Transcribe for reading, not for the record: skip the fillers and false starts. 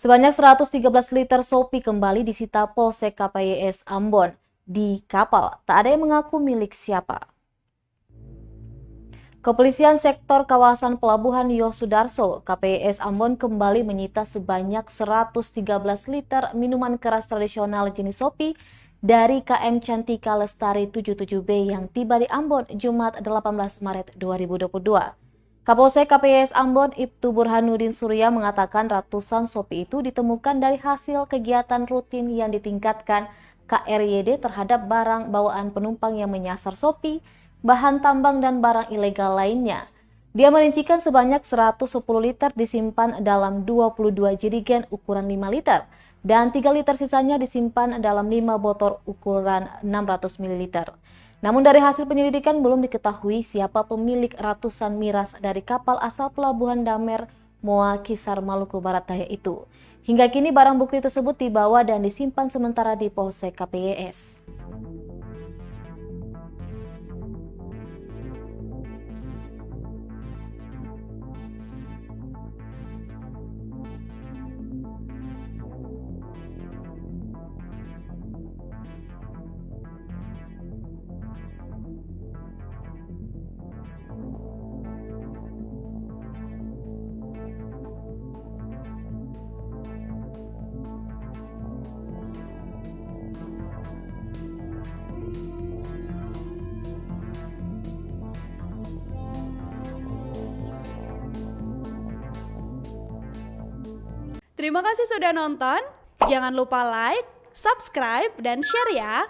Sebanyak 113 liter Shopee kembali disita Polsek KPYS Ambon. Di kapal, tak ada yang mengaku milik siapa. Kepolisian Sektor Kawasan Pelabuhan Yosudarso, KPYS Ambon kembali menyita sebanyak 113 liter minuman keras tradisional jenis Shopee dari KM Cantika Lestari 77B yang tiba di Ambon Jumat 18 Maret 2022. Kapolsek KPYS Ambon Ibtu Burhanuddin Surya mengatakan ratusan Shopee itu ditemukan dari hasil kegiatan rutin yang ditingkatkan KRYD terhadap barang bawaan penumpang yang menyasar Shopee, bahan tambang dan barang ilegal lainnya. Dia merincikan sebanyak 110 liter disimpan dalam 22 jerigen ukuran 5 liter dan 3 liter sisanya disimpan dalam 5 botol ukuran 600 ml. Namun dari hasil penyelidikan belum diketahui siapa pemilik ratusan miras dari kapal asal Pelabuhan Damer, Moa Kisar, Maluku Barat Daya itu. Hingga kini barang bukti tersebut dibawa dan disimpan sementara di Polsek KPYS. Terima kasih sudah nonton. Jangan lupa like, subscribe, dan share ya.